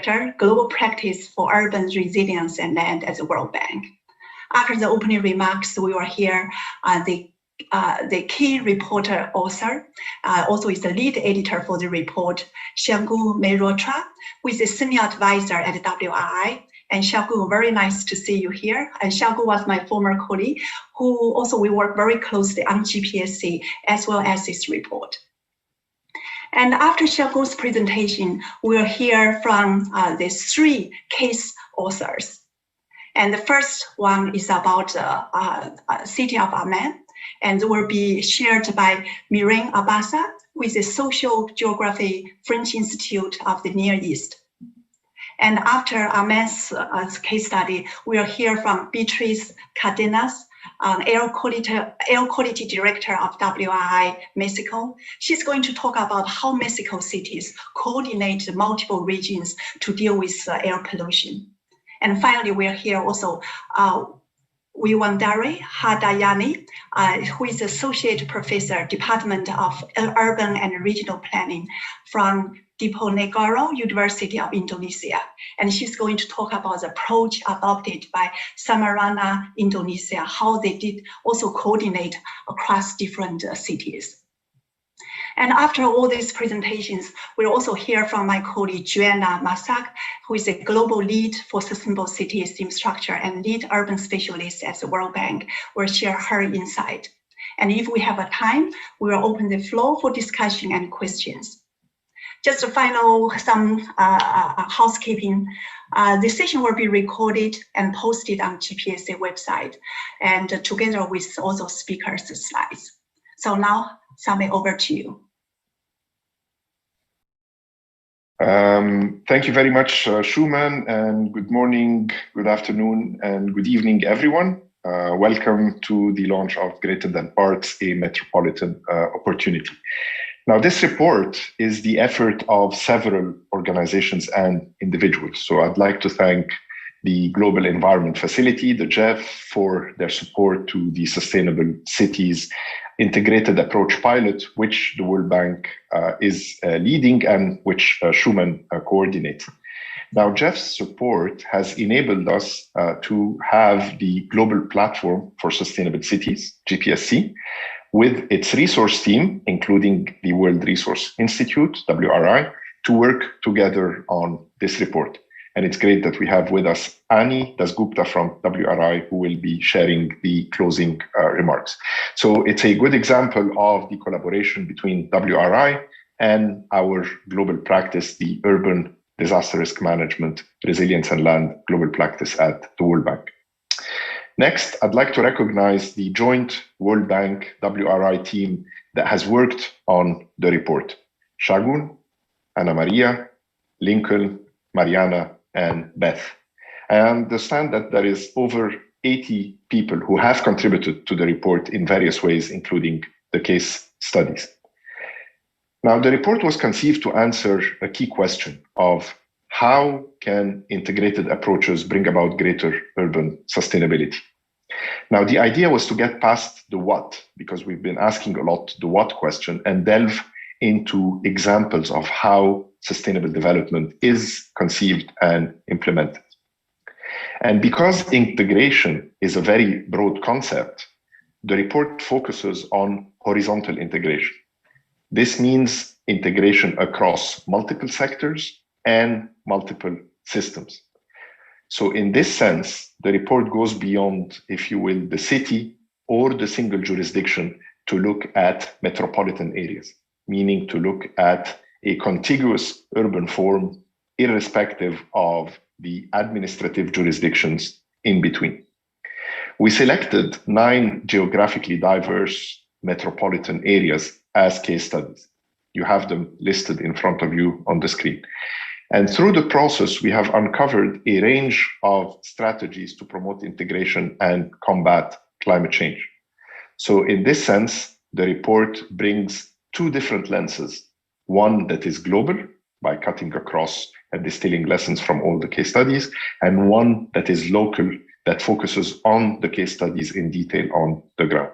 Director, Global Practice for Urban Resilience and Land at the World Bank. After the opening remarks, we will hear the key reporter author, also is the lead editor for the report, Shagu Mehrotra, who is a senior advisor at WRI. And Shagu, very nice to see you here. And Shagu was my former colleague, who also we work very closely on GPSC as well as this report. And after Shagu's presentation, we'll hear from the three case authors. And the first one is about the city of Amman, and will be shared by Miriam Abassa with the Social Geography French Institute of the Near East. And after Amman's case study, we'll hear from Beatriz Cardenas, air quality director of WRI Mexico. She's going to talk about how Mexico cities coordinate multiple regions to deal with air pollution. And finally, we'll hear also Wiwandari Hadayani, who is Associate Professor, Department of Urban and Regional Planning from Diponegoro University of Indonesia. And she's going to talk about the approach adopted by Samarinda, Indonesia, how they did also coordinate across different cities. And after all these presentations, we'll also hear from my colleague, Joanna Masak, who is a global lead for sustainable cities infrastructure and lead urban specialist at the World Bank, will share her insight. And if we have a time, we will open the floor for discussion and questions. Just a final, some housekeeping. The session will be recorded and posted on GPSA website, and together with all those speakers' slides. So now, Sami, over to you. Thank you very much, Schumann, and good morning, good afternoon, and good evening, everyone. Welcome to the launch of Greater Than Parks, a Metropolitan Opportunity. Now, this report is the effort of several organizations and individuals. So I'd like to thank the Global Environment Facility, the GEF, for their support to the Sustainable Cities Integrated Approach Pilot, which the World Bank is leading and which Schumann coordinates. Now, GEF's support has enabled us to have the Global Platform for Sustainable Cities, GPSC, with its resource team, including the World Resource Institute, WRI, to work together on this report. And it's great that we have with us Ani Dasgupta from WRI, who will be sharing the closing remarks. So it's a good example of the collaboration between WRI and our global practice, the Urban Disaster Risk Management, Resilience and Land Global Practice at the World Bank. Next, I'd like to recognize the joint World Bank WRI team that has worked on the report. Shagun, Ana Maria, Lincoln, Mariana, and Beth. I understand that there is over 80 people who have contributed to the report in various ways, including the case studies. Now, the report was conceived to answer a key question of how can integrated approaches bring about greater urban sustainability? Now, the idea was to get past the what, because we've been asking a lot the what question, and delve into examples of how sustainable development is conceived and implemented. And because integration is a very broad concept, the report focuses on horizontal integration. This means integration across multiple sectors and multiple systems. So in this sense, the report goes beyond, if you will, the city or the single jurisdiction to look at metropolitan areas, meaning to look at a contiguous urban form, irrespective of the administrative jurisdictions in between. We selected 9 geographically diverse metropolitan areas as case studies. You have them listed in front of you on the screen. And through the process, we have uncovered a range of strategies to promote integration and combat climate change. So in this sense, the report brings 2 different lenses. One that is global, by cutting across and distilling lessons from all the case studies, and one that is local, that focuses on the case studies in detail on the ground.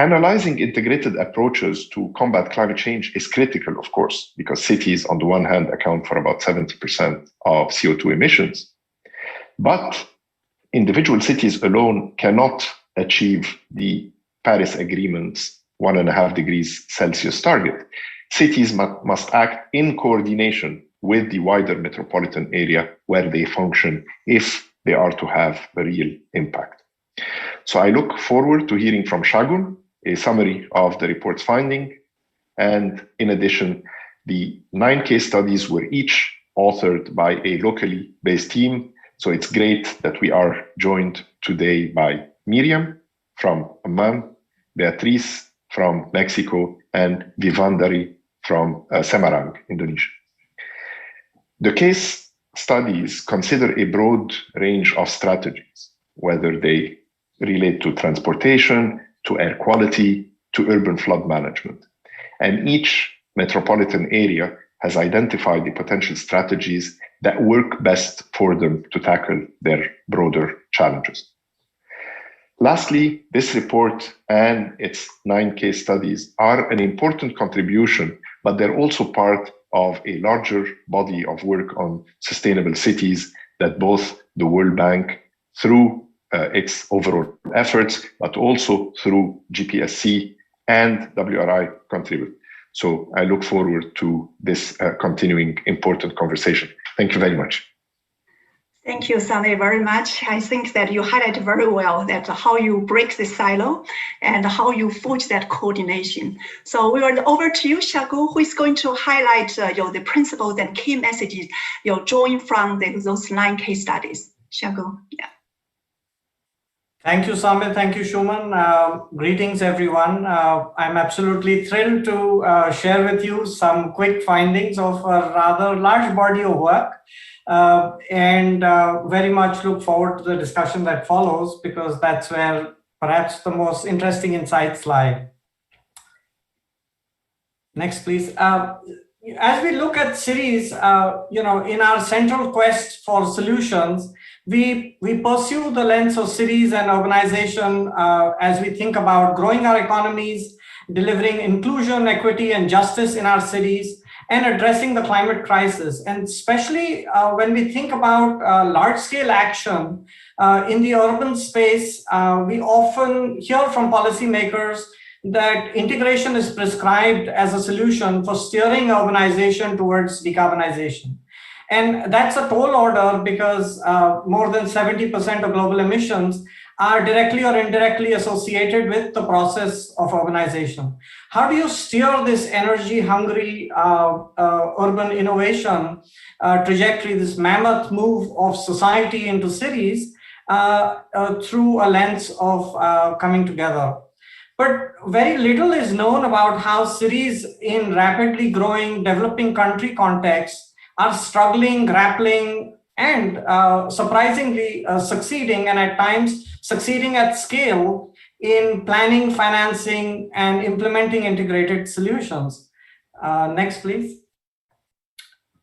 Analyzing integrated approaches to combat climate change is critical, of course, because cities, on the one hand, account for about 70% of CO2 emissions. But individual cities alone cannot achieve the Paris Agreement's 1.5 degrees Celsius target. Cities must act in coordination with the wider metropolitan area where they function if they are to have a real impact. So I look forward to hearing from Shagun a summary of the report's finding. And in addition, the 9 case studies were each authored by a locally based team. So it's great that we are joined today by Miriam from Amman, Beatriz from Mexico, and Vivandari from Semarang, Indonesia. The case studies consider a broad range of strategies, whether they relate to transportation, to air quality, to urban flood management. And each metropolitan area has identified the potential strategies that work best for them to tackle their broader challenges. Lastly, this report and its 9 case studies are an important contribution, but they're also part of a larger body of work on sustainable cities that both the World Bank, through its overall efforts, but also through GPSC and WRI contribute. So I look forward to this continuing important conversation. Thank you very much. Thank you, Sami, very much. I think that you highlighted very well that how you break the silo and how you forge that coordination. So we are over to you, Shagun, who is going to highlight the principles and key messages drawing from those 9 case studies. Shagun, yeah. Thank you, Sami. Thank you, Shuman. Greetings, everyone. I'm absolutely thrilled to share with you some quick findings of a rather large body of work. And very much look forward to the discussion that follows, because that's where perhaps the most interesting insights lie. Next, please. As we look at cities, in our central quest for solutions, we pursue the lens of cities and urbanization as we think about growing our economies, delivering inclusion, equity, and justice in our cities, and addressing the climate crisis. And especially when we think about large-scale action in the urban space, we often hear from policymakers that integration is prescribed as a solution for steering urbanization towards decarbonization. And that's a tall order, because more than 70% of global emissions are directly or indirectly associated with the process of urbanization. How do you steer this energy-hungry urban innovation trajectory, this mammoth move of society into cities through a lens of coming together? But very little is known about how cities in rapidly growing developing country contexts are struggling, grappling, and surprisingly succeeding, and at times succeeding at scale in planning, financing, and implementing integrated solutions. Next, please.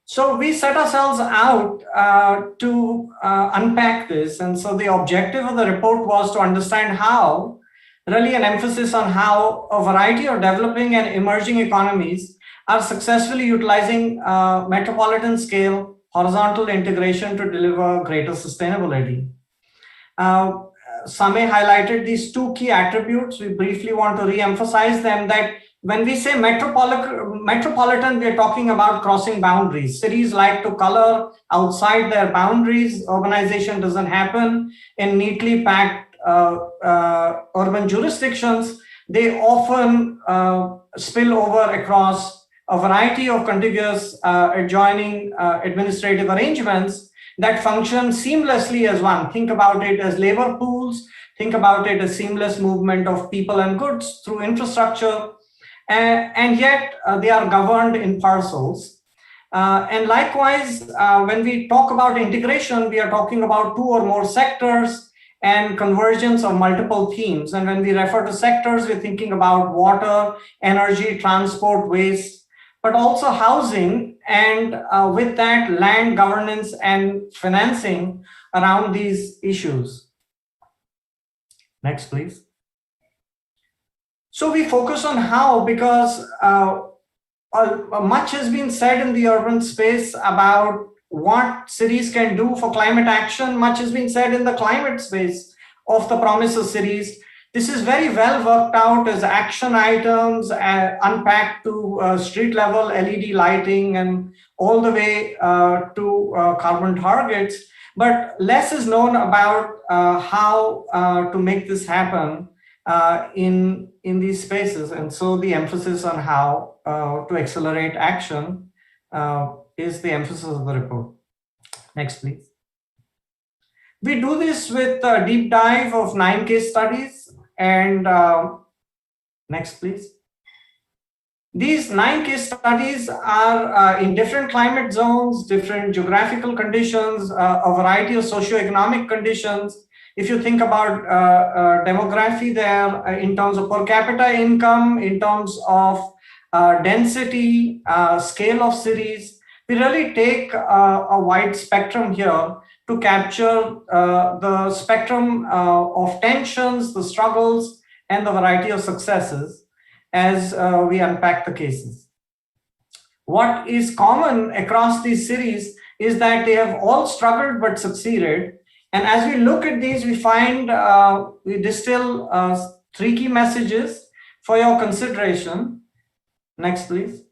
So we set ourselves out to unpack this. And so the objective of the report was to understand how, really an emphasis on how a variety of developing and emerging economies are successfully utilizing metropolitan scale horizontal integration to deliver greater sustainability. Sami highlighted these 2 key attributes. We briefly want to re-emphasize them, that when we say metropolitan, we are talking about crossing boundaries. Cities like to color outside their boundaries. Urbanization doesn't happen in neatly packed urban jurisdictions. They often spill over across a variety of contiguous adjoining administrative arrangements that function seamlessly as one. Think about it as labor pools. Think about it as seamless movement of people and goods through infrastructure. And yet they are governed in parcels. And likewise, when we talk about integration, we are talking about 2 or more sectors and convergence of multiple themes. And when we refer to sectors, we're thinking about water, energy, transport, waste, but also housing, and with that, land governance and financing around these issues. Next, please. So we focus on how because much has been said in the urban space about what cities can do for climate action. Much has been said in the climate space of the promise of cities. This is very well worked out as action items, unpacked to street level LED lighting and all the way to carbon targets. But less is known about how to make this happen in these spaces. And so the emphasis on how to accelerate action is the emphasis of the report. Next, please. We do this with a deep dive of 9 case studies. And next, please. These 9 case studies are in different climate zones, different geographical conditions, a variety of socioeconomic conditions. If you think about demography there in terms of per capita income, in terms of density, scale of cities, we really take a wide spectrum here to capture the spectrum of tensions, the struggles, and the variety of successes as we unpack the cases. What is common across these cities is that they have all struggled but succeeded. And as we look at these, we find we distill 3 key messages for your consideration. Next, please.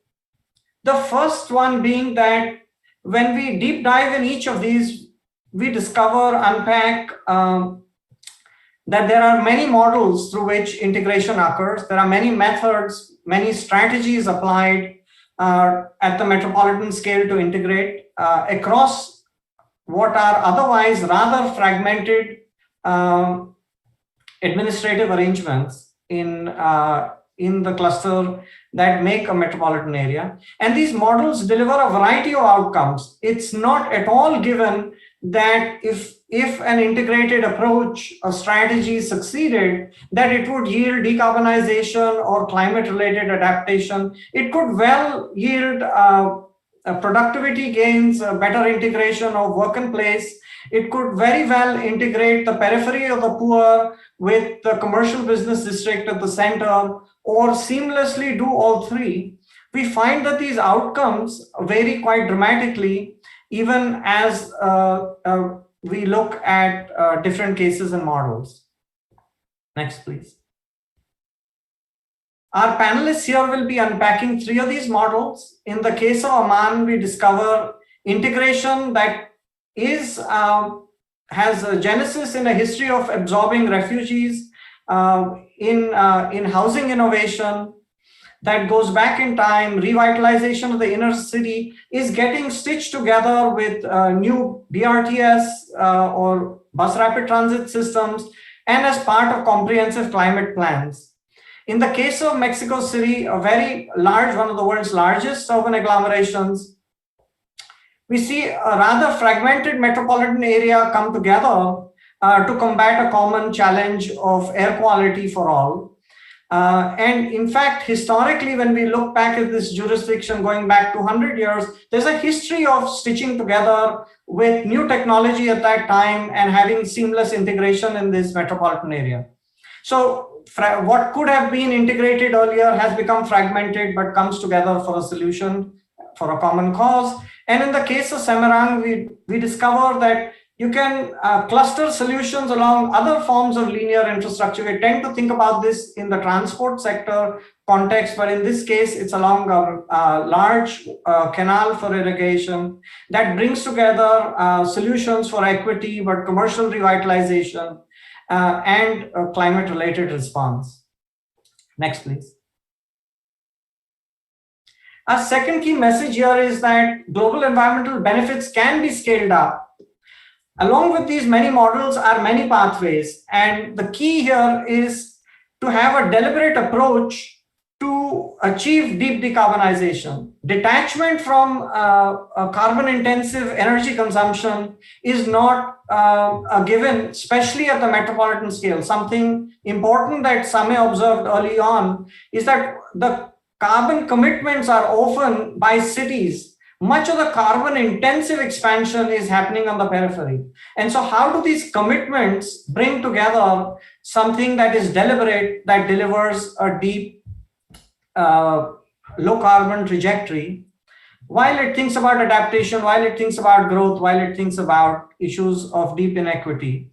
The first one being that when we deep dive in each of these, we discover, unpack that there are many models through which integration occurs. There are many methods, many strategies applied at the metropolitan scale to integrate across what are otherwise rather fragmented administrative arrangements in the cluster that make a metropolitan area. And these models deliver a variety of outcomes. It's not at all given that if an integrated approach or strategy succeeded, that it would yield decarbonization or climate-related adaptation. It could well yield productivity gains, better integration of work and place. It could very well integrate the periphery of the poor with the commercial business district at the center, or seamlessly do all 3. We find that these outcomes vary quite dramatically, even as we look at different cases and models. Next, please. Our panelists here will be unpacking 3 of these models. In the case of Oman, we discover integration that is has a genesis in a history of absorbing refugees, in housing innovation that goes back in time. Revitalization of the inner city is getting stitched together with new BRTS or bus rapid transit systems, and as part of comprehensive climate plans. In the case of Mexico City, a very large, one of the world's largest urban agglomerations, we see a rather fragmented metropolitan area come together to combat a common challenge of air quality for all. And in fact, historically, when we look back at this jurisdiction going back 200 years, there's a history of stitching together with new technology at that time and having seamless integration in this metropolitan area. So what could have been integrated earlier has become fragmented, but comes together for a solution, for a common cause. And in the case of Semarang, we discover that you can cluster solutions along other forms of linear infrastructure. We tend to think about this in the transport sector context, but in this case, it's along a large canal for irrigation that brings together solutions for equity, but commercial revitalization and a climate-related response. Next, please. Our second key message here is that global environmental benefits can be scaled up. Along with these many models are many pathways, and the key here is to have a deliberate approach to achieve deep decarbonization. Detachment from a carbon-intensive energy consumption is not a given, especially at the metropolitan scale. Something important that Same observed early on is that the carbon commitments are often by cities, much of the carbon intensive expansion is happening on the periphery. And so how do these commitments bring together something that is deliberate, that delivers a deep low carbon trajectory, while it thinks about adaptation, while it thinks about growth, while it thinks about issues of deep inequity?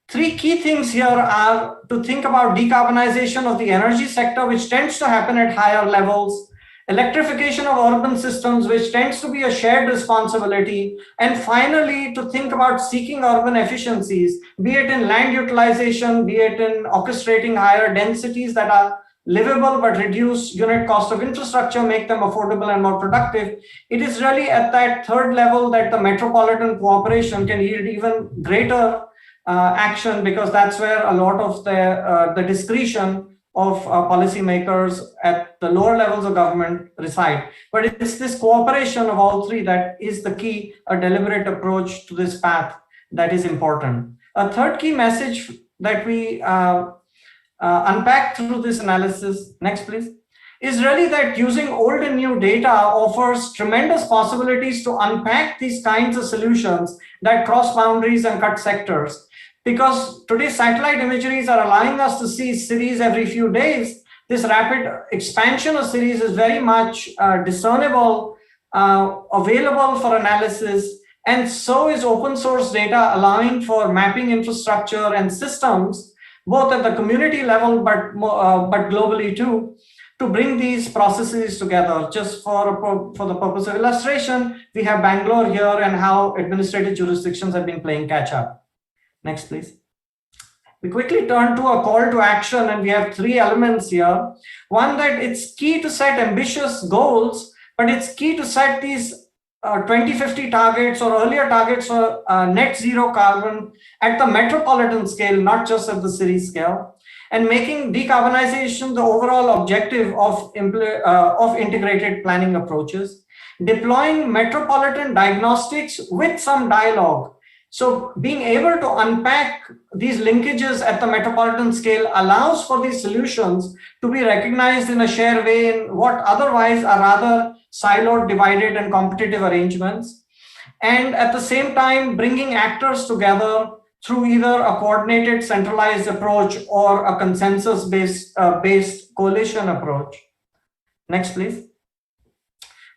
Three key things here are to think about decarbonization of the energy sector, which tends to happen at higher levels, electrification of urban systems, which tends to be a shared responsibility, and finally, to think about seeking urban efficiencies, be it in land utilization, be it in orchestrating higher densities that are livable but reduce unit cost of infrastructure, make them affordable and more productive. It is really at that third level that the metropolitan cooperation can yield even greater action, because that's where a lot of the discretion of policymakers at the lower levels of government reside. But it's this cooperation of all three that is the key, a deliberate approach to this path that is important. A third key message that we unpack through this analysis, next please, is really that using old and new data offers tremendous possibilities to unpack these kinds of solutions that cross boundaries and cut sectors. Because today's satellite imageries are allowing us to see cities every few days, this rapid expansion of cities is very much discernible, available for analysis, and so is open source data allowing for mapping infrastructure and systems, both at the community level, but globally too, to bring these processes together. Just for the purpose of illustration, we have Bangalore here and how administrative jurisdictions have been playing catch up. Next, please. We quickly turn to a call to action, and we have three elements here. One, that it's key to set ambitious goals, but it's key to set these 2050 targets or earlier targets for net zero carbon at the metropolitan scale, not just at the city scale, and making decarbonization the overall objective of integrated planning approaches, deploying metropolitan diagnostics with some dialogue. So being able to unpack these linkages at the metropolitan scale allows for these solutions to be recognized in a shared way in what otherwise are rather siloed, divided, and competitive arrangements. And at the same time, bringing actors together through either a coordinated centralized approach or a consensus-based coalition approach. Next, please.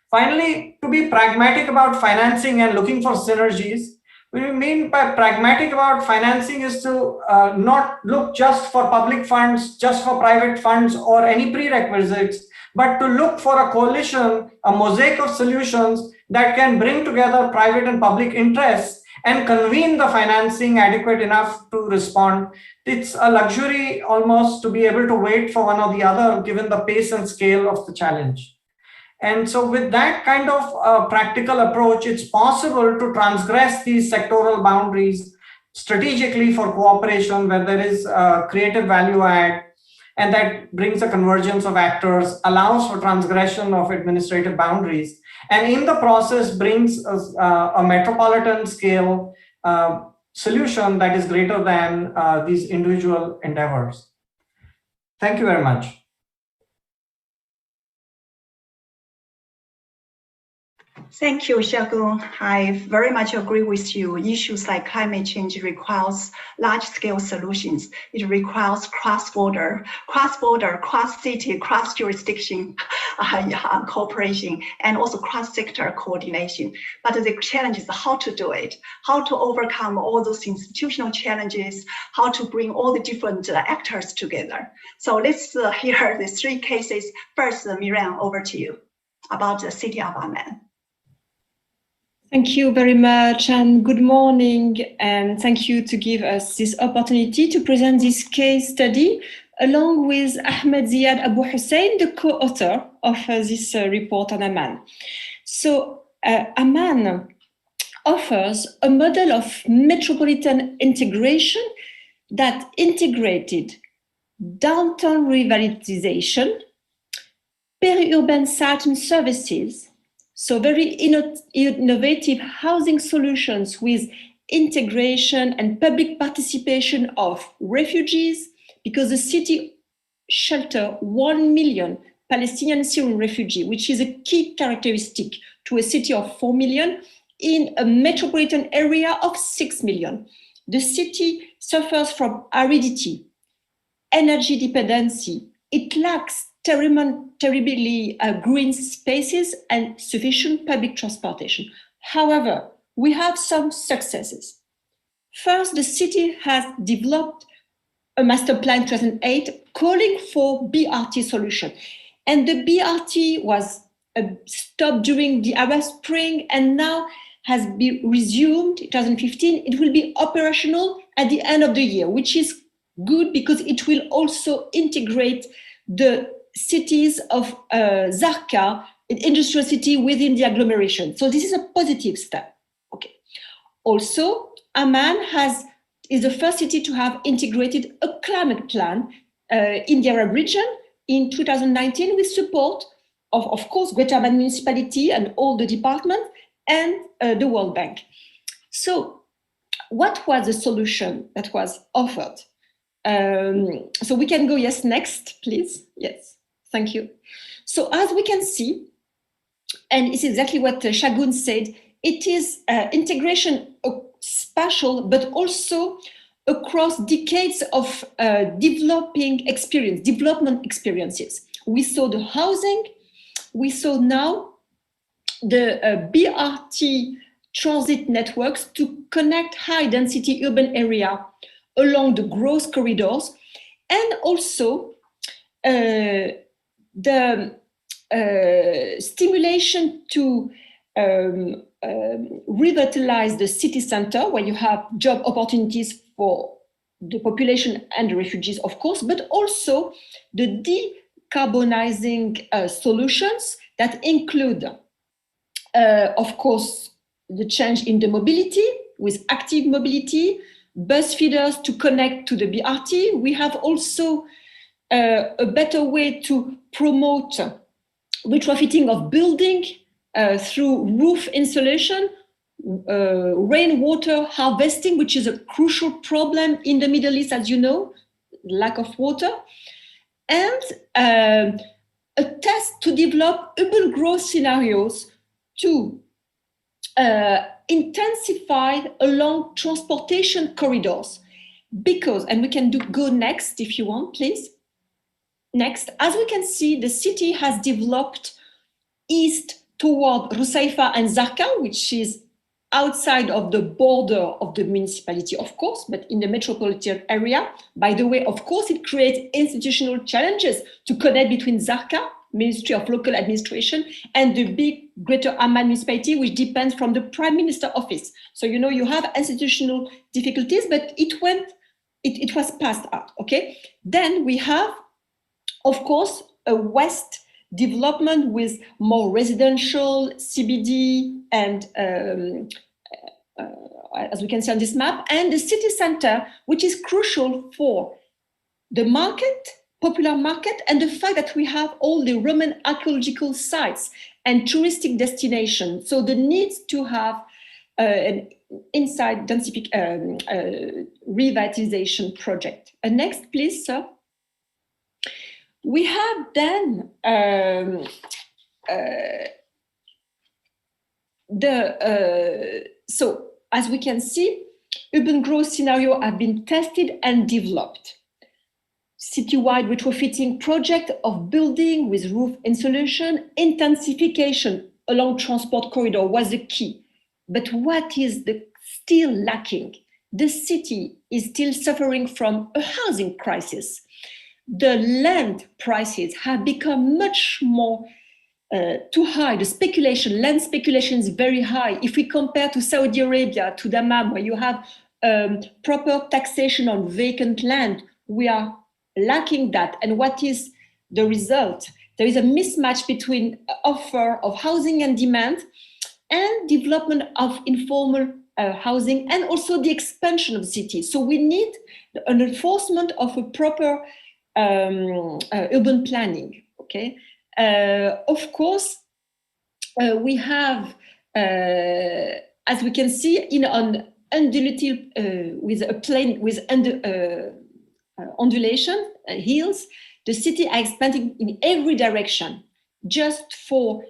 Finally, to be pragmatic about financing and looking for synergies. What we mean by pragmatic about financing is to not look just for public funds, just for private funds or any prerequisites, but to look for a coalition, a mosaic of solutions that can bring together private and public interests and convene the financing adequate enough to respond. It's a luxury almost to be able to wait for one or the other, given the pace and scale of the challenge. And so with that kind of practical approach, it's possible to transgress these sectoral boundaries strategically for cooperation where there is creative value add, and that brings a convergence of actors, allows for transgression of administrative boundaries, and in the process brings a metropolitan scale solution that is greater than these individual endeavors. Thank you very much. Thank you, Xiaogu. I very much agree with you. Issues like climate change requires large-scale solutions. It requires cross-border, cross-city, cross-jurisdiction cooperation, and also cross-sector coordination. But the challenge is how to do it, how to overcome all those institutional challenges, how to bring all the different actors together. So let's hear the three cases. First, Miriam, over to you about the city of Amman. Thank you very much, and good morning, and thank you to give us this opportunity to present this case study along with Ahmed Ziad Abu Hussein, the co-author of this report on Amman. So Amman offers a model of metropolitan integration that integrated downtown revitalization, peri-urban site and services, so very innovative housing solutions with integration and public participation of refugees, because the city shelters 1 million Palestinian Syrian refugee, which is a key characteristic to a city of 4 million in a metropolitan area of 6 million. The city suffers from aridity, energy dependency. It lacks terribly green spaces and sufficient public transportation. However, we have some successes. First, the city has developed a master plan in 2008 calling for BRT solution. And the BRT was stopped during the Arab Spring and now has been resumed in 2015. It will be operational at the end of the year, which is good because it will also integrate the cities of Zarqa, an industrial city within the agglomeration. So this is a positive step. Okay. Also, Amman is the first city to have integrated a climate plan in the Arab region in 2019 with support of course, Greater Amman Municipality and all the departments and the World Bank. So what was the solution that was offered? So we can go, yes, next, please. Yes, thank you. So as we can see, and it's exactly what Shagun said, it is integration spatial, but also across decades of development experiences. We saw the housing, we saw now the BRT transit networks to connect high density urban area along the growth corridors, and also the stimulation to revitalize the city center, where you have job opportunities for the population and the refugees, of course, but also the decarbonizing solutions that include, of course, the change in the mobility with active mobility, bus feeders to connect to the BRT. We have also a better way to promote retrofitting of building through roof insulation, rainwater harvesting, which is a crucial problem in the Middle East, as you know, lack of water, and a test to develop urban growth scenarios to intensify along transportation corridors. Because, and we can go next if you want, please. Next, as we can see, the city has developed east toward Rusaifa and Zarqa, which is outside of the border of the municipality, of course, but in the metropolitan area. By the way, of course, it creates institutional challenges to connect between Zarqa, Ministry of Local Administration, and the big Greater Amman municipality, which depends from the Prime Minister office. So, you know, you have institutional difficulties, but it was passed out, okay? Then we have, of course, a west development with more residential, CBD, and as we can see on this map, and the city center, which is crucial for the market, popular market, and the fact that we have all the Roman archaeological sites and touristic destinations. So the need to have an inside revitalization project. Next, please, sir. We have then so as we can see, urban growth scenarios have been tested and developed. Citywide retrofitting project of building with roof insulation, intensification along transport corridor was the key. But what is still lacking? The city is still suffering from a housing crisis. The land prices have become much more too high. The speculation, land speculation is very high. If we compare to Saudi Arabia, to Dammam, where you have proper taxation on vacant land, we are lacking that. And what is the result? There is a mismatch between offer of housing and demand, and development of informal housing, and also the expansion of the city. So we need an enforcement of a proper urban planning, okay? Of course, we have, as we can see, on undulating with a plain with undulation hills, The city are expanding in every direction, just for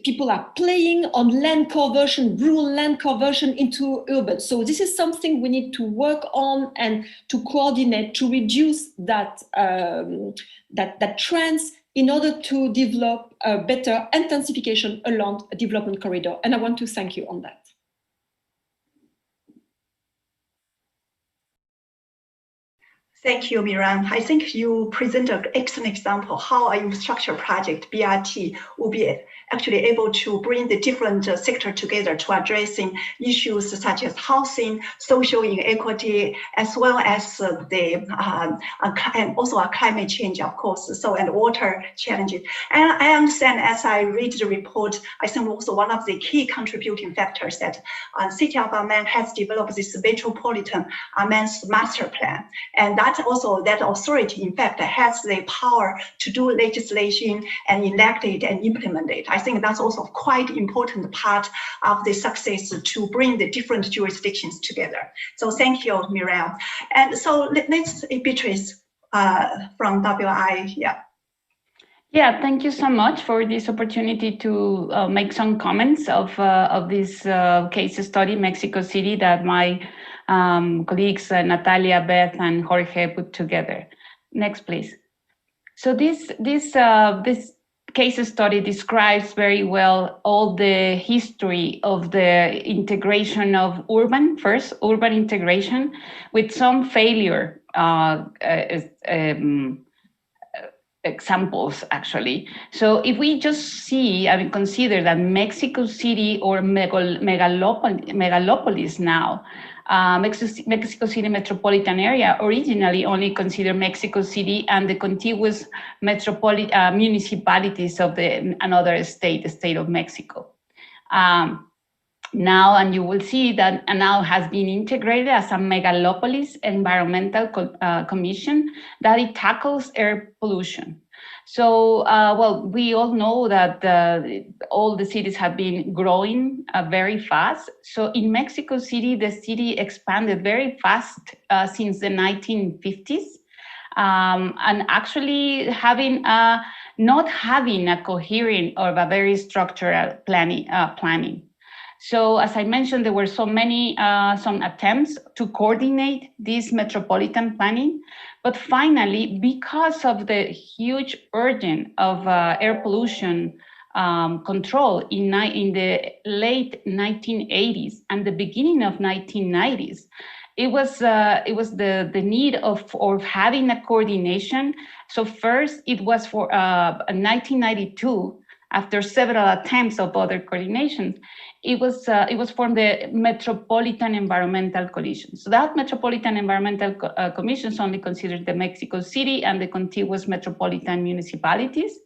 people are playing on land conversion, rural land conversion into urban. So this is something we need to work on and to coordinate to reduce that trends in order to develop a better intensification along a development corridor. And I want to thank you on that. Thank you, Miran. I think you presented an excellent example how a infrastructure project, BRT, will be actually able to bring the different sectors together to addressing issues such as housing, social inequity, as well as and also climate change, of course, so and water challenges. And I understand as I read the report, I think also one of the key contributing factors that City of Amman has developed this Metropolitan Amman's master plan, and that authority, in fact, has the power to do legislation and enact it and implement it. I think that's also quite important part of the success to bring the different jurisdictions together. So thank you, Miriam. And so let's Beatrice from WI. Yeah, thank you so much for this opportunity to make some comments of this case study, Mexico City, that my colleagues Natalia, Beth, and Jorge put together. Next, please. So this case study describes very well all the history of the integration of urban integration, with some failure examples, actually. So if we just see, I mean, consider that Mexico City, or megalopolis now, Mexico City metropolitan area originally only considered Mexico City and the contiguous municipalities of another state, the state of Mexico. Now, and you will see that now has been integrated as a megalopolis environmental commission that it tackles air pollution. So, well, we all know that all the cities have been growing very fast. So in Mexico City, the city expanded very fast since the 1950s. And actually not having a coherent or a very structured planning. So as I mentioned, there were some attempts to coordinate this metropolitan planning, but finally, because of the huge urgent of air pollution control in the late 1980s and the beginning of 1990s, it was the need of having a coordination. So first, it was for 1992. After several attempts of other coordinations, it was formed the Metropolitan Environmental Coalition. So that Metropolitan Environmental Commission only considered the Mexico City and the contiguous metropolitan municipalities.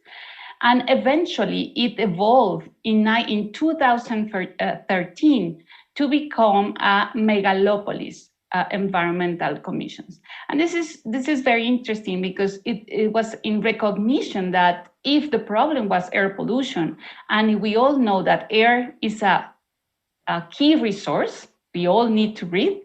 And eventually it evolved in 2013 to become a megalopolis environmental commissions. And this is very interesting because it was in recognition that if the problem was air pollution, and we all know that air is a key resource, we all need to breathe,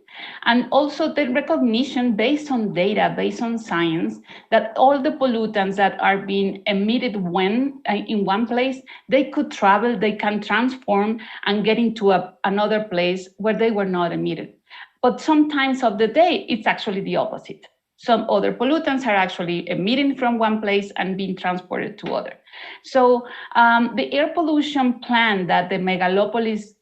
and also the recognition based on data, based on science, that all the pollutants that are being emitted in one place, they could travel, they can transform and get into another place where they were not emitted. But sometimes of the day, it's actually the opposite. Some other pollutants are actually emitting from one place and being transported to other. So the air pollution plan that the megalopolis,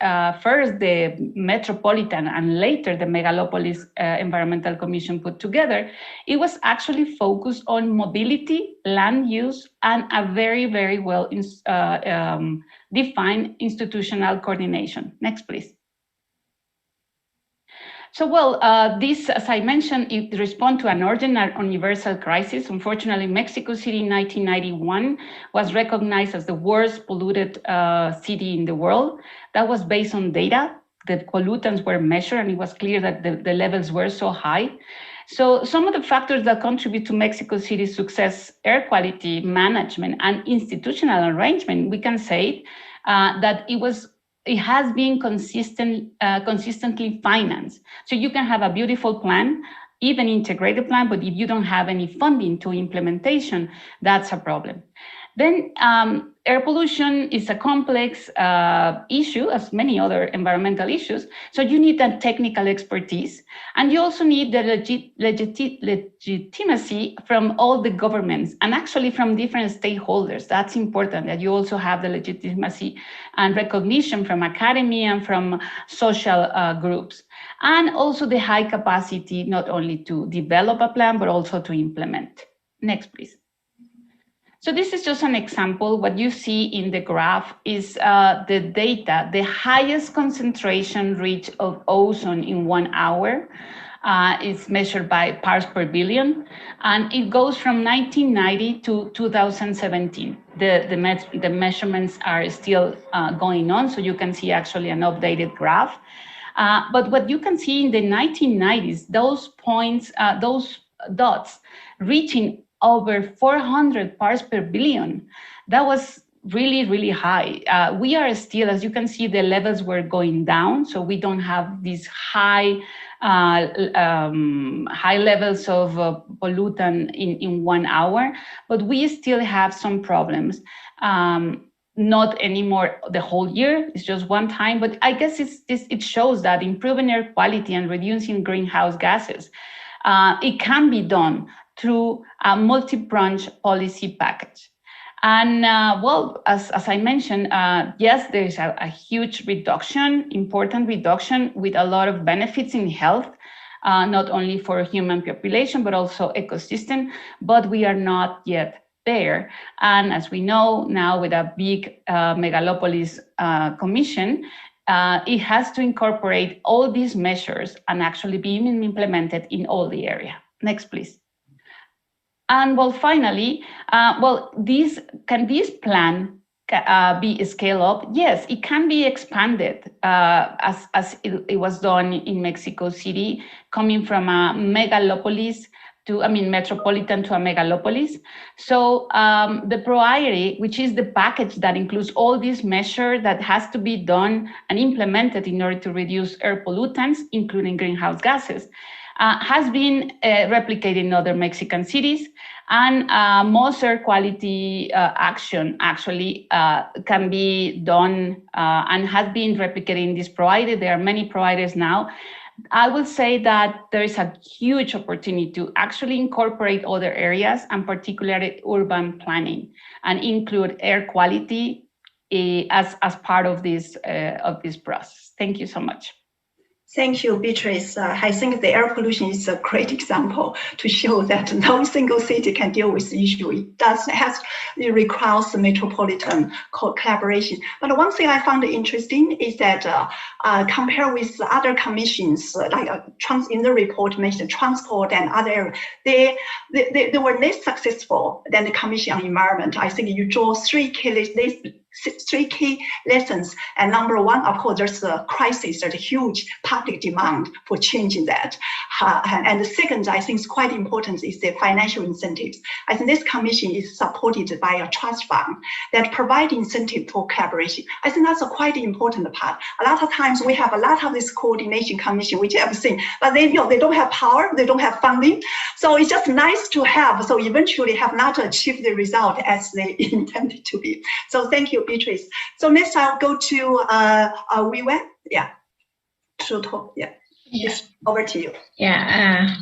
first the Metropolitan and later the Megalopolis Environmental Commission put together, it was actually focused on mobility, land use, and a very, very well defined institutional coordination. Next, please. So, well, this, as I mentioned, it responds to an urgent and universal crisis. Unfortunately, Mexico City in 1991 was recognized as the worst polluted city in the world. That was based on data. The pollutants were measured, and it was clear that the levels were so high. So some of the factors that contribute to Mexico City's success, air quality management and institutional arrangement, we can say that it has been consistently financed. So you can have a beautiful plan, even integrated plan, but if you don't have any funding to implementation, that's a problem. Then air pollution is a complex issue, as many other environmental issues. So you need that technical expertise, and you also need the legitimacy from all the governments, and actually from different stakeholders. That's important, that you also have the legitimacy and recognition from academy and from social groups. And also the high capacity, not only to develop a plan, but also to implement. Next, please. So this is just an example. What you see in the graph is the data, the highest concentration reach of ozone in 1 hour is measured by parts per billion, and it goes from 1990 to 2017. The measurements are still going on, so you can see actually an updated graph. But what you can see in the 1990s, those points, those dots reaching over 400 parts per billion, that was really, really high. We are still, as you can see, the levels were going down, so we don't have these high levels of pollutant in 1 hour, but we still have some problems. Not anymore the whole year, it's just one time, but I guess it shows that improving air quality and reducing greenhouse gases, it can be done through a multi-pronged policy package. And well, as I mentioned, yes, there's a huge reduction, important reduction with a lot of benefits in health, not only for human population, but also ecosystem, but we are not yet there. And as we know now with a big megalopolis commission, it has to incorporate all these measures and actually be implemented in all the area. Next, please. And well, finally, this plan be scaled up? Yes, it can be expanded as it was done in Mexico City, coming from a megalopolis to, metropolitan to a megalopolis. So the priority, which is the package that includes all these measures that has to be done and implemented in order to reduce air pollutants, including greenhouse gases, has been replicated in other Mexican cities, and most air quality action actually can be done and has been replicated in this provider. There are many providers now. I will say that there is a huge opportunity to actually incorporate other areas, and particularly urban planning, and include air quality as part of this process. Thank you so much. Thank you, Beatrice. I think the air pollution is a great example to show that no single city can deal with the issue. It requires metropolitan collaboration. But one thing I found interesting is that compared with other commissions, like in the report mentioned transport and other areas, they were less successful than the Commission on Environment. I think you draw three key lessons. And number one, of course, there's a crisis, there's a huge public demand for changing that. And the second, I think is quite important, is the financial incentives. I think this commission is supported by a trust fund that provides incentive for collaboration. I think that's a quite important part. A lot of times we have a lot of this coordination commission, which I've seen, but they don't have power, they don't have funding. So it's just nice to have, so eventually have not achieved the result as they intended to be. So thank you, Beatrice. So next I'll go to Wiwen. Yeah. Yes, over to you. Yeah.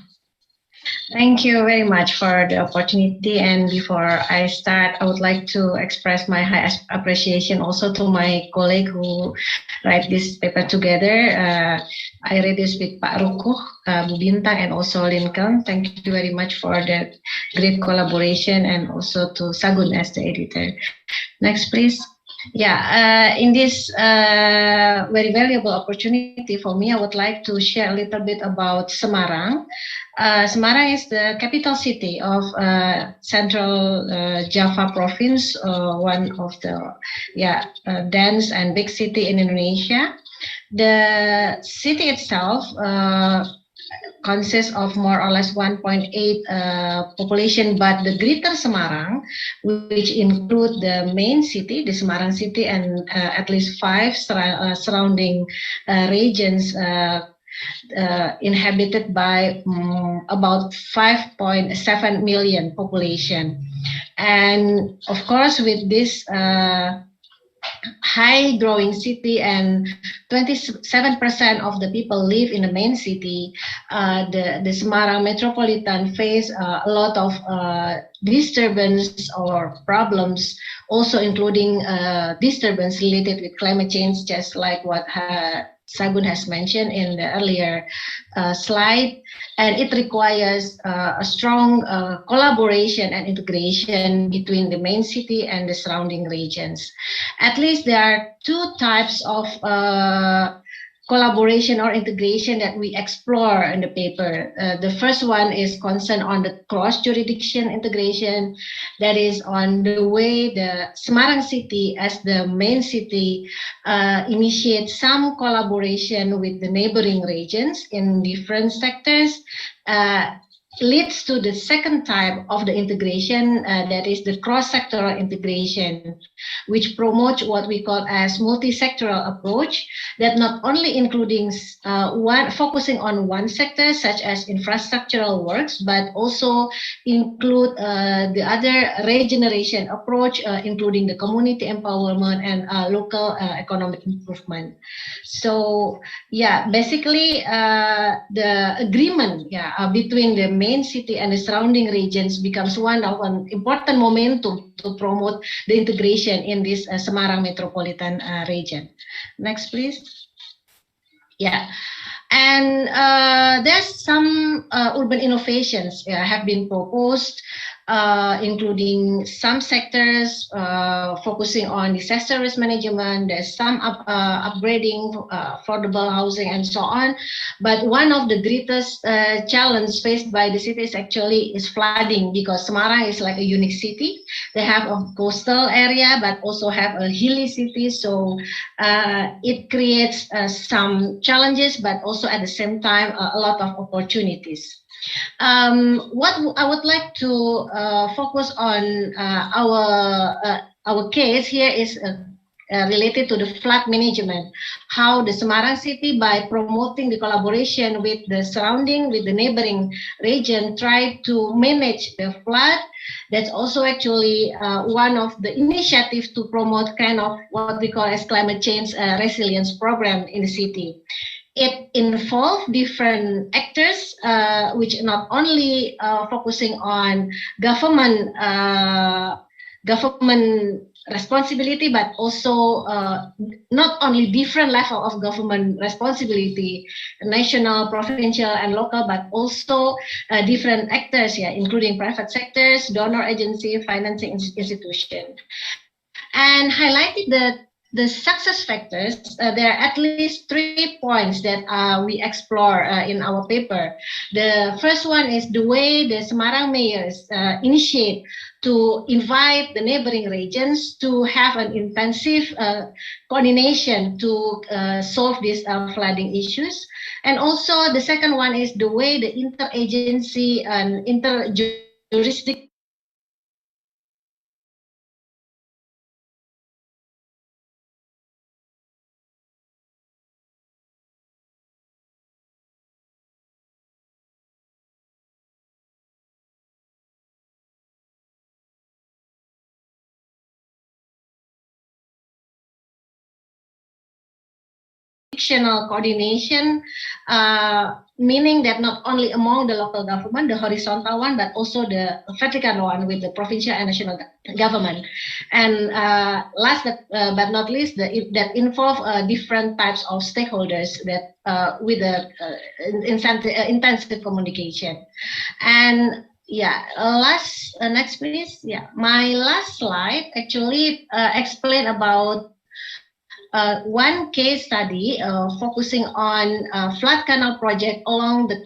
Thank you very much for the opportunity. And before I start, I would like to express my high appreciation also to my colleague who write this paper together. I read this with Pak Rukuh, Bu Bintang, and also Lincoln. Thank you very much for the great collaboration, and also to Sagun as the editor. Next, please. Yeah, in this very valuable opportunity for me, I would like to share a little bit about Semarang. Semarang is the capital city of Central Java province, one of the dense and big city in Indonesia. The city itself consists of more or less 1.8 population, but the greater Semarang, which include the main city, the Semarang city, and at least 5 surrounding regions, inhabited by about 5.7 million population. And of course, with this high growing city and 27% of the people live in the main city, the Semarang Metropolitan face a lot of disturbance or problems, also including disturbance related with climate change, just like what Sagun has mentioned in the earlier slide. And it requires a strong collaboration and integration between the main city and the surrounding regions. At least there are two types of collaboration or integration that we explore in the paper. The first one is concerned on the cross-jurisdiction integration, that is on the way the Semarang city as the main city initiates some collaboration with the neighboring regions in different sectors, leads to the second type of the integration, that is the cross-sectoral integration, which promotes what we call as multi-sectoral approach, that not only including focusing on one sector such as infrastructural works, but also include the other regeneration approach, including the community empowerment and local economic improvement. So yeah, basically the agreement between the main city and the surrounding regions becomes one of an important momentum to promote the integration in this Semarang metropolitan region. Next, please. Yeah. And there's some urban innovations have been proposed, including some sectors focusing on disaster risk management. There's some upgrading, affordable housing, and so on. But one of the greatest challenges faced by the cities actually is flooding, because Semarang is like a unique city. They have a coastal area, but also have a hilly city. So it creates some challenges, but also at the same time a lot of opportunities. What I would like to focus on our case here is related to the flood management. How the Semarang city, by promoting the collaboration with the surrounding, with the neighboring region, try to manage the flood. That's also actually one of the initiatives to promote kind of what we call as climate change resilience program in the city. It involves different actors, which not only focusing on government responsibility, but also not only different level of government responsibility, national, provincial, and local, but also different actors, including private sectors, donor agency, financing institution. And highlighted the success factors, there are at least 3 points that we explore in our paper. The first one is the way the Semarang mayors initiate to invite the neighboring regions to have an intensive coordination to solve these flooding issues. And also the second one is the way the interagency and interjurisdiction coordination, meaning that not only among the local government, the horizontal one, but also the vertical one with the provincial and national government. And last but not least, that involve different types of stakeholders that with the intensive communication. And next please. My last slide actually explain about one case study focusing on flood canal project along the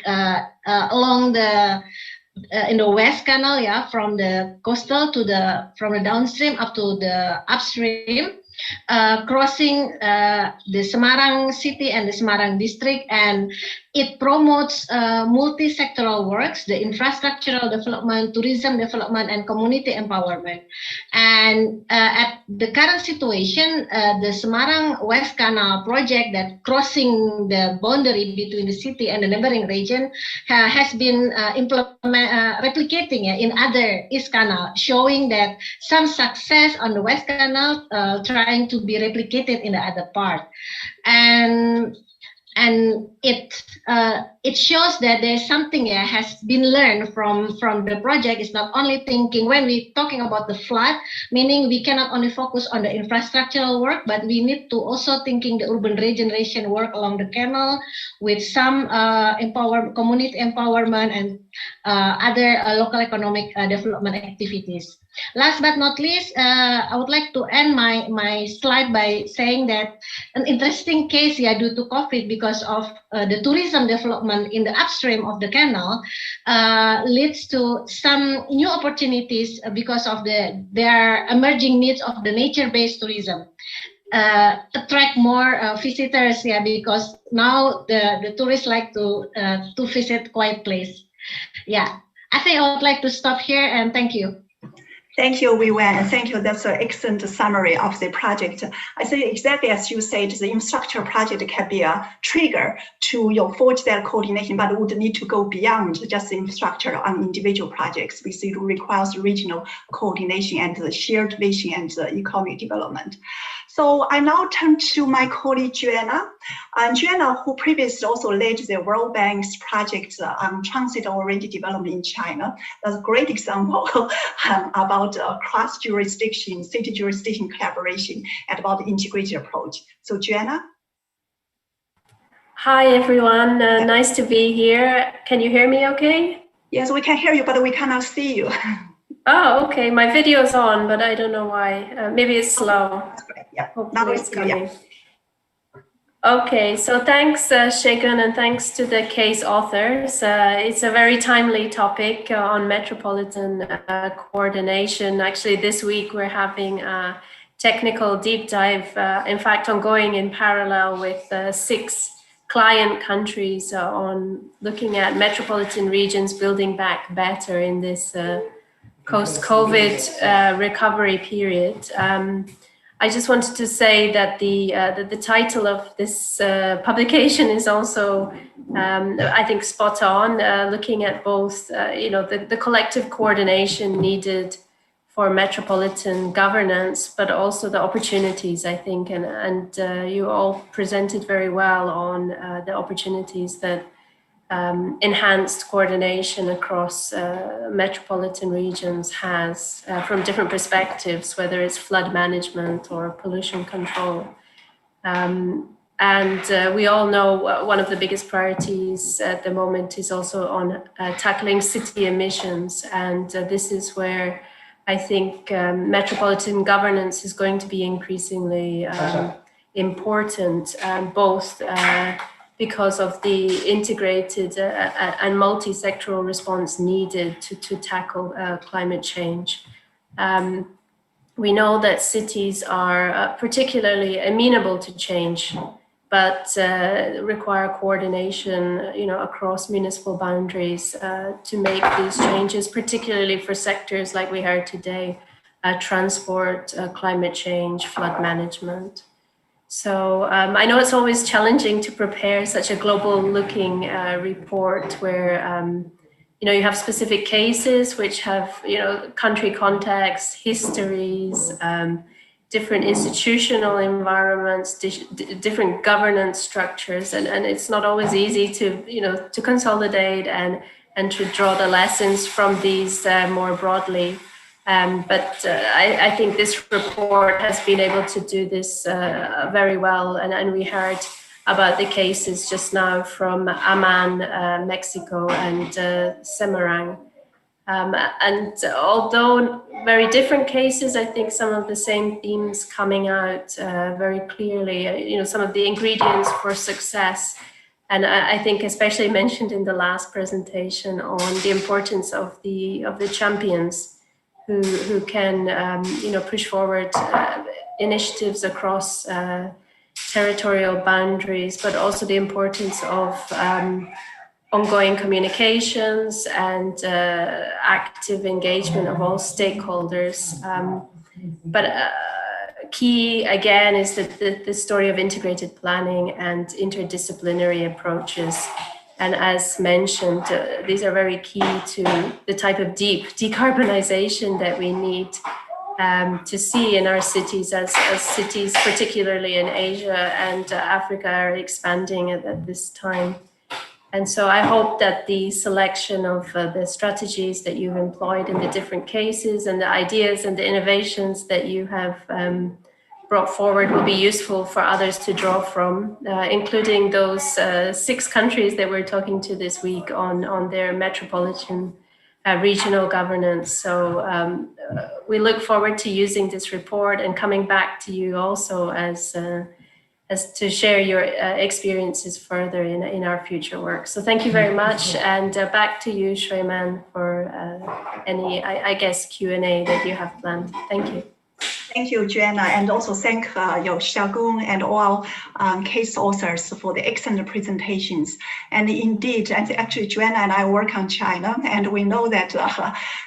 in the West Canal, from the coastal to from the downstream up to the upstream. crossing the Semarang city and the Semarang district, and it promotes multi-sectoral works, the infrastructural development, tourism development, and community empowerment. And at the current situation, the Semarang West Canal project that crossing the boundary between the city and the neighboring region has been replicating in other East Canal, showing that some success on the West Canal trying to be replicated in the other part. And it shows that there's something that has been learned from the project. It's not only thinking when we're talking about the flood, meaning we cannot only focus on the infrastructural work, but we need to also thinking the urban regeneration work along the canal with some community empowerment and other local economic development activities. Last but not least, I would like to end my slide by saying that an interesting case here due to COVID, because of the tourism development in the upstream of the canal, leads to some new opportunities because of their emerging needs of the nature-based tourism. Attract more visitors, yeah, because now the tourists like to visit quiet place. Yeah, I think I would like to stop here and thank you. Thank you, Wei Wen, and thank you. That's an excellent summary of the project. I think exactly as you said, the infrastructure project can be a trigger to forge that coordination, but would need to go beyond just the infrastructure on individual projects. We see it requires regional coordination and the shared vision and the economic development. So I now turn to my colleague Joanna. Joanna, who previously also led the World Bank's project on transit-oriented development in China. That's a great example about cross-jurisdiction, city jurisdiction collaboration, and about the integrated approach. So Joanna? Hi, everyone. Nice to be here. Can you hear me okay? Yes, we can hear you, but we cannot see you. Oh, okay. My video's on, but I don't know why. Maybe it's slow. That's great. Yeah. Hopefully Now it's coming. Yeah. Okay, so thanks, Shagun, and thanks to the case authors. It's a very timely topic on metropolitan coordination. Actually, this week we're having a technical deep dive, in fact, ongoing in parallel with 6 client countries on looking at metropolitan regions building back better in this post-COVID recovery period. I just wanted to say that the title of this publication is also, I think, spot on, looking at both, the collective coordination needed for metropolitan governance, but also the opportunities, I think, and you all presented very well on the opportunities that enhanced coordination across metropolitan regions has from different perspectives, whether it's flood management or pollution control. And we all know one of the biggest priorities at the moment is also on tackling city emissions. And this is where I think metropolitan governance is going to be increasingly important, both because of the integrated and multi-sectoral response needed to tackle climate change. We know that cities are particularly amenable to change, but require coordination, across municipal boundaries to make these changes, particularly for sectors like we heard today, transport, climate change, flood management. So I know it's always challenging to prepare such a global-looking report where you have specific cases which have country context, histories, different institutional environments, different governance structures, and it's not always easy to consolidate and to draw the lessons from these more broadly. But I think this report has been able to do this very well. And we heard about the cases just now from Amman, Mexico, and Semarang. And although very different cases, I think some of the same themes coming out very clearly, some of the ingredients for success. And I think especially mentioned in the last presentation on the importance of the champions who can, push forward initiatives across territorial boundaries, but also the importance of ongoing communications and active engagement of all stakeholders. But key, again, is the story of integrated planning and interdisciplinary approaches. And as mentioned, these are very key to the type of deep decarbonization that we need to see in our cities, as cities, particularly in Asia and Africa, are expanding at this time. And so I hope that the selection of the strategies that you've employed in the different cases and the ideas and the innovations that you have brought forward will be useful for others to draw from, including those 6 countries that we're talking to this week on their metropolitan regional governance. So we look forward to using this report and coming back to you also as to share your experiences further in our future work. So thank you very much, and back to you, Shreman, for any, I guess, Q&A that you have planned. Thank you. Thank you, Joanna, and also thank Xiaogong and all case authors for the excellent presentations. And indeed, actually, Joanna and I work on China, and we know that,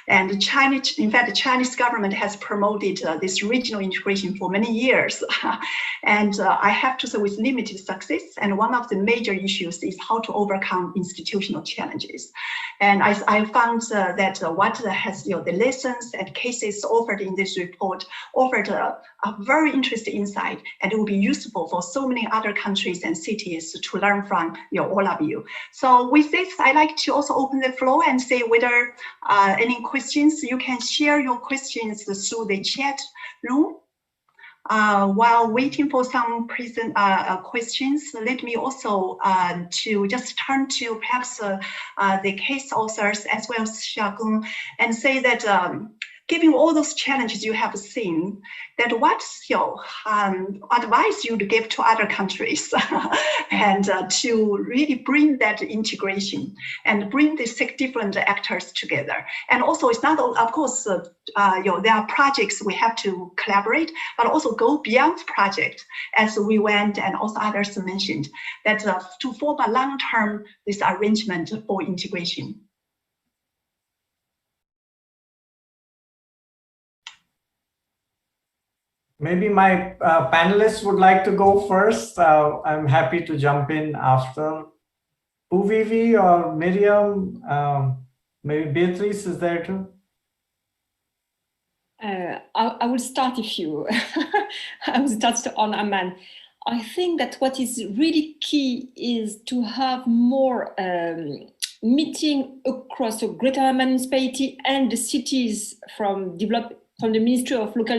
and China, in fact, the Chinese government has promoted this regional integration for many years. And I have to say with limited success, and one of the major issues is how to overcome institutional challenges. And I found that what has, the lessons and cases offered in this report offered a very interesting insight, and it will be useful for so many other countries and cities to learn from all of you. So with this, I'd like to also open the floor and say whether any questions, you can share your questions through the chat room. While waiting for some questions, let me also to just turn to perhaps the case authors as well as Xiaogong, and say that given all those challenges you have seen, that what's your advice you would give to other countries and to really bring that integration and bring the 6 different actors together. And also it's not, of course, there are projects we have to collaborate, but also go beyond project, as we went and also others mentioned, that to form a long-term this arrangement for integration. Maybe my panelists would like to go first. I'm happy to jump in after. Vivi or Miriam, maybe Beatrice is there too. I will start if you, I will start on Amman. I think that what is really key is to have more meeting across the Greater Amman municipality and the cities from the Ministry of Local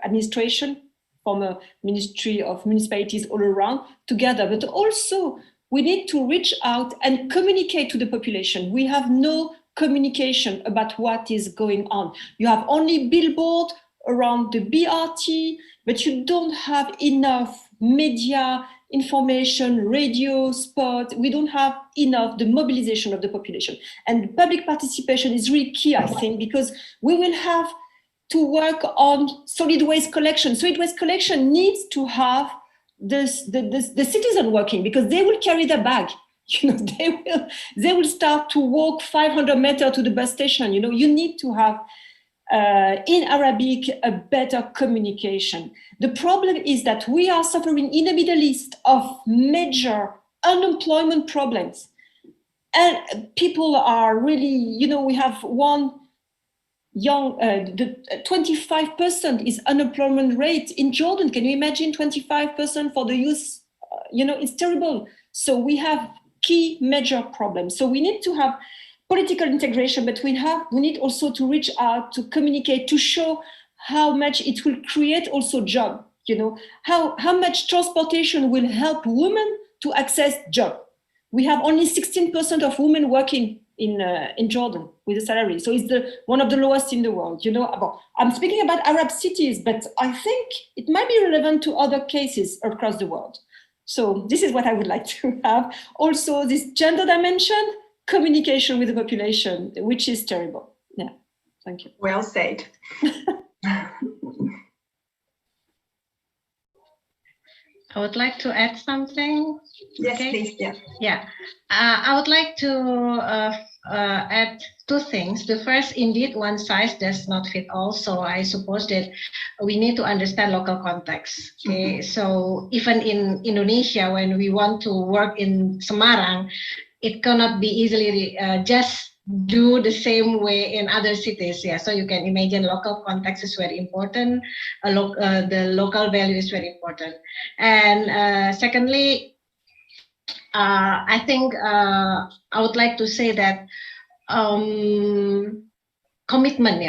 Administration, from a Ministry of Municipalities all around together. But also we need to reach out and communicate to the population. We have no communication about what is going on. You have only billboard around the BRT, but you don't have enough media information, radio, spot. We don't have enough the mobilization of the population. And public participation is really key, I think, because we will have to work on solid waste collection. Solid waste collection needs to have the citizen working, because they will carry their bag. They will start to walk 500 meters to the bus station. You need to have in Arabic a better communication. The problem is that we are suffering in the Middle East of major unemployment problems, and people are really, we have one young, the 25% is unemployment rate in Jordan. Can you imagine 25% for the youth? It's terrible. So we have key major problems. So we need to have political integration, but we need also to reach out, to communicate, to show how much it will create also job. How much transportation will help women to access job. We have only 16% of women working in Jordan with a salary. So it's one of the lowest in the world. I'm speaking about Arab cities, but I think it might be relevant to other cases across the world. So this is what I would like to have. Also, this gender dimension, communication with the population, which is terrible. Yeah, thank you. Well said. I would like to add something. Yes, Okay. please. Yeah. Yeah, I would like to add two things. The first, indeed, one size does not fit all. So I suppose that we need to understand local context. Okay, so even in Indonesia, when we want to work in Semarang, it cannot be easily just do the same way in other cities. Yeah, so you can imagine local context is very important. The local value is very important. And secondly, I think I would like to say that commitment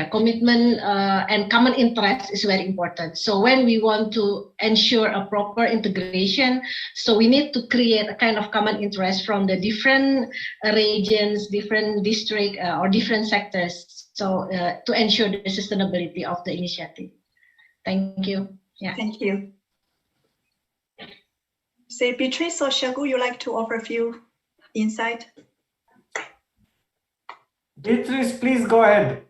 and common interest is very important. So when we want to ensure a proper integration, so we need to create a kind of common interest from the different regions, different district or different sectors. So to ensure the sustainability of the initiative. Thank you. Yeah. Thank you. Say, Beatrice or Shagu, you like to offer a few insight? Beatrice, please go ahead.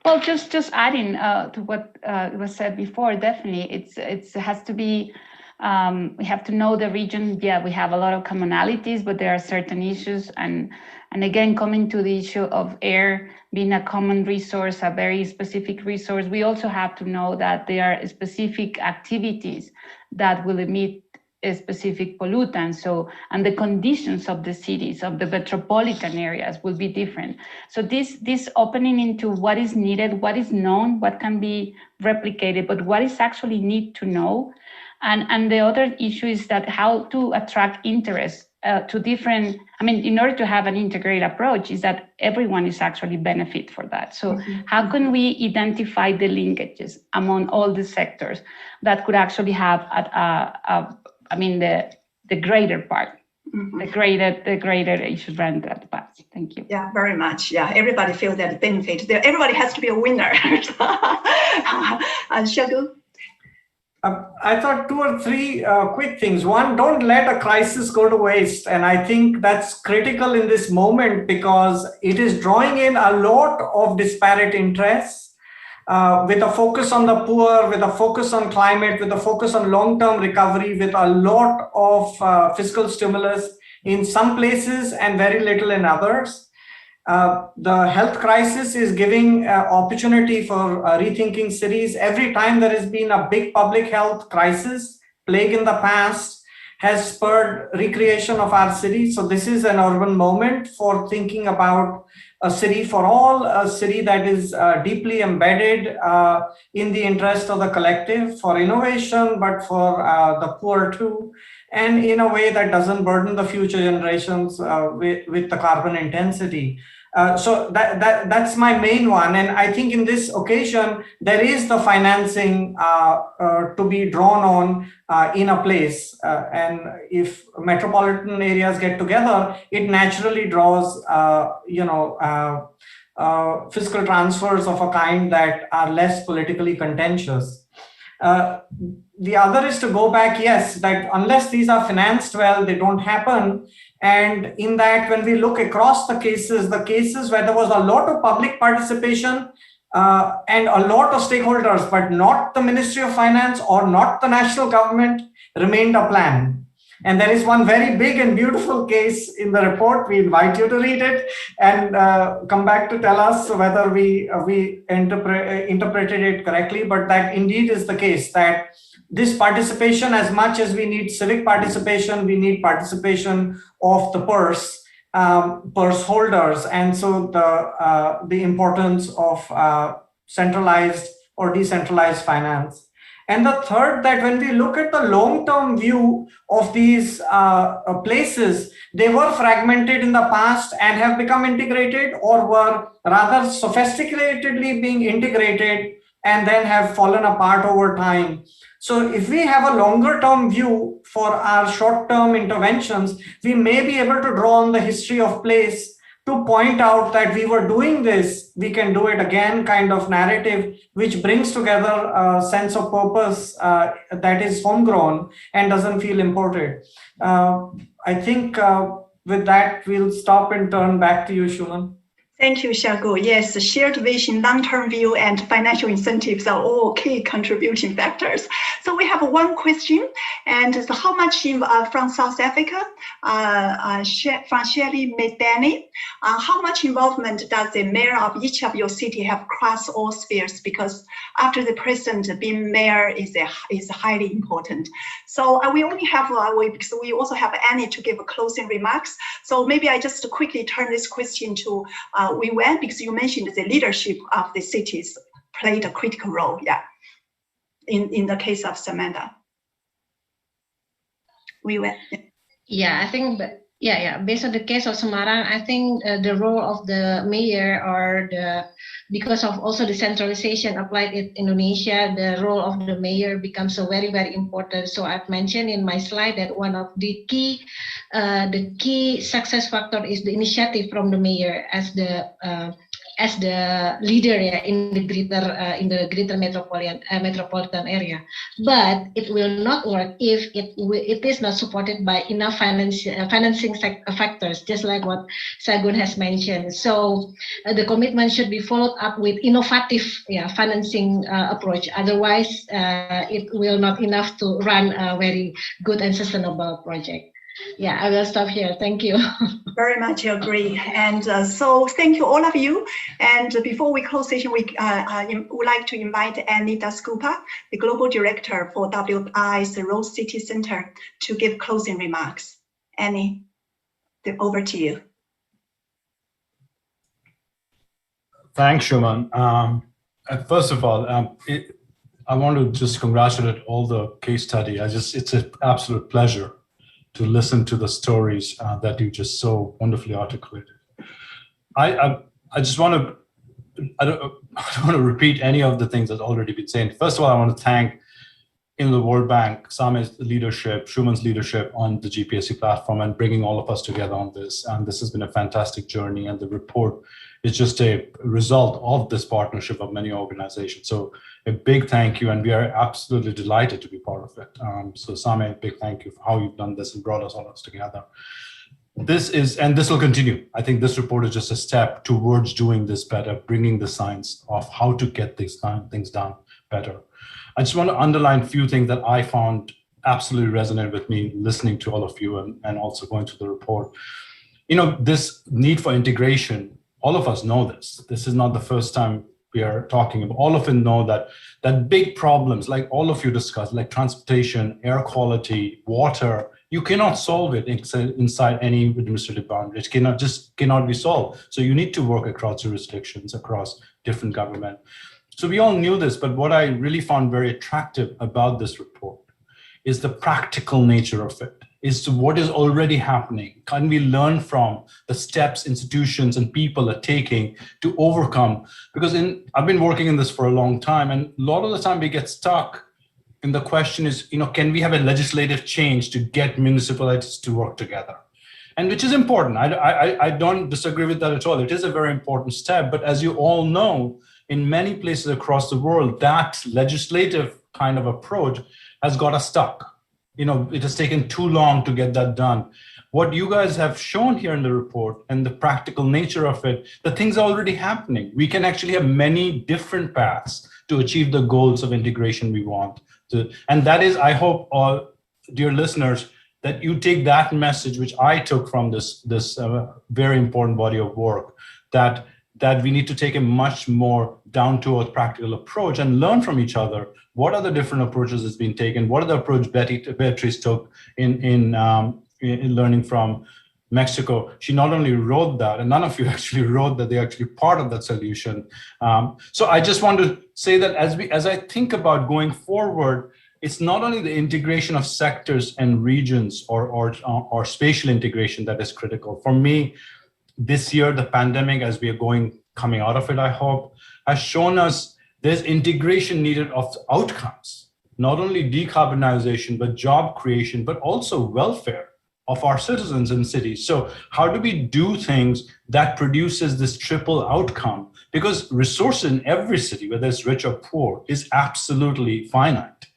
Well, just adding to what was said before, definitely it has to be, we have to know the region. Yeah, we have a lot of commonalities, but there are certain issues. And again, coming to the issue of air being a common resource, a very specific resource, we also have to know that there are specific activities that will emit a specific pollutant. So, and the conditions of the cities, of the metropolitan areas will be different. So this opening into what is needed, what is known, what can be replicated, but what is actually need to know. And the other issue is that how to attract interest to different, I mean, in order to have an integrated approach is that everyone is actually benefit for that. So how can we identify the linkages among all the sectors that could actually have the greater part, the greater issues around that part. Thank you. Yeah, very much. Yeah, everybody feels that benefit. Everybody has to be a winner. Shagu? I thought 2 or 3 quick things. One, don't let a crisis go to waste. And I think that's critical in this moment because it is drawing in a lot of disparate interests. With a focus on the poor, with a focus on climate, with a focus on long-term recovery, with a lot of fiscal stimulus in some places and very little in others. The health crisis is giving opportunity for rethinking cities. Every time there has been a big public health crisis, plague in the past, has spurred recreation of our city. So this is an urban moment for thinking about a city for all, a city that is deeply embedded in the interest of the collective for innovation, but for the poor too, and in a way that doesn't burden the future generations with the carbon intensity. So that's my main one. And I think in this occasion, there is the financing to be drawn on in a place. And if metropolitan areas get together, it naturally draws, fiscal transfers of a kind that are less politically contentious. The other is to go back, yes, that unless these are financed well, they don't happen. And in that, when we look across the cases where there was a lot of public participation and a lot of stakeholders, but not the Ministry of Finance or not the national government, remained a plan. And there is one very big and beautiful case in the report. We invite you to read it and come back to tell us whether we interpreted it correctly. But that indeed is the case, that this participation, as much as we need civic participation, we need participation of the purse holders. And so the importance of centralized or decentralized finance. And the third, that when we look at the long-term view of these places, they were fragmented in the past and have become integrated, or were rather sophisticatedly being integrated and then have fallen apart over time. So if we have a longer-term view for our short-term interventions, we may be able to draw on the history of place to point out that we were doing this, we can do it again kind of narrative, which brings together a sense of purpose that is homegrown and doesn't feel imported. I think with that, we'll stop and turn back to you, Shuman. Thank you, Xiaogu. Yes, shared vision, long-term view, and financial incentives are all key contributing factors. So we have one question, and so how much from South Africa, from Shelley Medani, how much involvement does the mayor of each of your city have across all spheres? Because after the president, being mayor is highly important. So we only have, because we also have Annie to give closing remarks. So maybe I just quickly turn this question to Wei-Wen, because you mentioned the leadership of the cities played a critical role, in the case of Samantha. Wei-Wen. Yeah, I think, based on the case of Semarang, I think the role of the mayor because of also the centralization applied in Indonesia, the role of the mayor becomes so very, very important. So I've mentioned in my slide that one of the key success factor is the initiative from the mayor as the leader in the greater metropolitan area. But it will not work if it is not supported by enough financing factors, just like what Sagun has mentioned. So the commitment should be followed up with innovative financing approach. Otherwise, it will not enough to run a very good and sustainable project. Yeah, I will stop here. Thank you. Very much agree. And so thank you all of you. And before we close session, we would like to invite Annie Dasgupta, the Global Director for WI's Rose City Center, to give closing remarks. Annie, over to you. Thanks, Shuman. First of all, I want to just congratulate all the case study. It's an absolute pleasure to listen to the stories that you just so wonderfully articulated. I just want to, I don't want to repeat any of the things that's already been said. First of all, I want to thank in the World Bank, Same's leadership, Shuman's leadership on the GPSC platform and bringing all of us together on this. And this has been a fantastic journey, and the report is just a result of this partnership of many organizations. So a big thank you, and we are absolutely delighted to be part of it. So Same, a big thank you for how you've done this and brought us all together. This will continue. I think this report is just a step towards doing this better, bringing the science of how to get these things done better. I just want to underline a few things that I found absolutely resonate with me listening to all of you and also going through the report. You know, this need for integration, all of us know this. This is not the first time we are talking about. All of you know that big problems, like all of you discussed, like transportation, air quality, water, you cannot solve it inside any administrative boundary. It cannot be solved. So you need to work across jurisdictions, across different government. So we all knew this, but what I really found very attractive about this report is the practical nature of it, is what is already happening. Can we learn from the steps institutions and people are taking to overcome? Because I've been working in this for a long time, and a lot of the time we get stuck. And the question is, can we have a legislative change to get municipalities to work together? And which is important. I don't disagree with that at all. It is a very important step. But as you all know, in many places across the world, that legislative kind of approach has got us stuck. It has taken too long to get that done. What you guys have shown here in the report and the practical nature of it, the things are already happening. We can actually have many different paths to achieve the goals of integration we want. And that is, I hope, all dear listeners, that you take that message, which I took from this very important body of work, that we need to take a much more down-to-earth practical approach and learn from each other. What are the different approaches that's been taken? What are the approach Beatrice took in learning from Mexico? She not only wrote that, and none of you actually wrote that, they're actually part of that solution. So I just want to say that as I think about going forward, it's not only the integration of sectors and regions or spatial integration that is critical. For me, this year, the pandemic, as we are coming out of it, I hope, has shown us there's integration needed of outcomes, not only decarbonization, but job creation, but also welfare of our citizens in cities. So how do we do things that produces this triple outcome? Because resources in every city, whether it's rich or poor, is absolutely finite.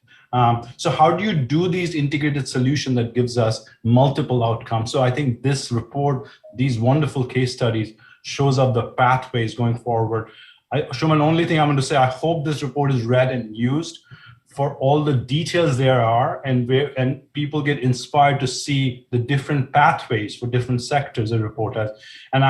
So how do you do these integrated solutions that gives us multiple outcomes? So I think this report, these wonderful case studies shows up the pathways going forward. Shuman, only thing I'm going to say, I hope this report is read and used for all the details there are, and people get inspired to see the different pathways for different sectors the report has. And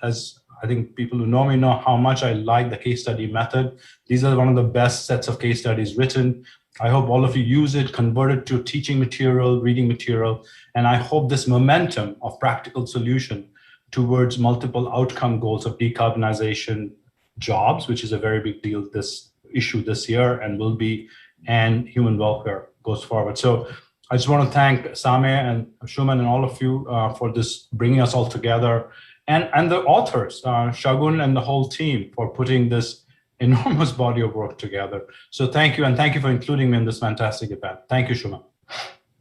as I think people who know me know how much I like the case study method. These are one of the best sets of case studies written. I hope all of you use it, convert it to teaching material, reading material, and I hope this momentum of practical solution towards multiple outcome goals of decarbonization, jobs, which is a very big deal, this issue this year and will be, and human welfare goes forward. So I just want to thank Sameh and Shuman and all of you for this, bringing us all together, and the authors, Shagun and the whole team, for putting this enormous body of work together. So thank you, and thank you for including me in this fantastic event. Thank you, Shuman.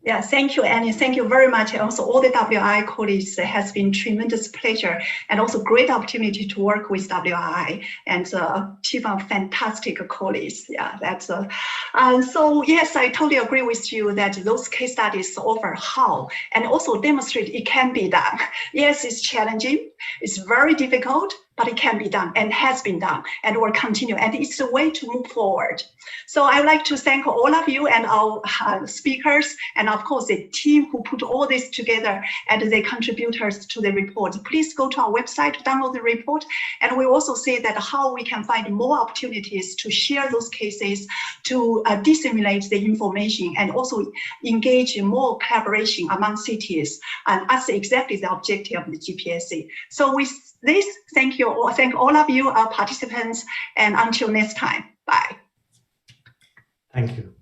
Yeah, thank you, Annie. Thank you very much. Also, all the WI colleagues, it has been tremendous pleasure and also great opportunity to work with WI and a team of fantastic colleagues. Yeah, that's so yes, I totally agree with you that those case studies offer how and also demonstrate it can be done. Yes, it's challenging, it's very difficult, but it can be done and has been done and will continue. And it's a way to move forward. So I would like to thank all of you and our speakers, and of course the team who put all this together and the contributors to the report. Please go to our website to download the report. And we also say that how we can find more opportunities to share those cases, to disseminate the information, and also engage in more collaboration among cities. And that's exactly the objective of the GPSC. So with this, thank you all. Thank all of you, our participants, and until next time, bye. Thank you.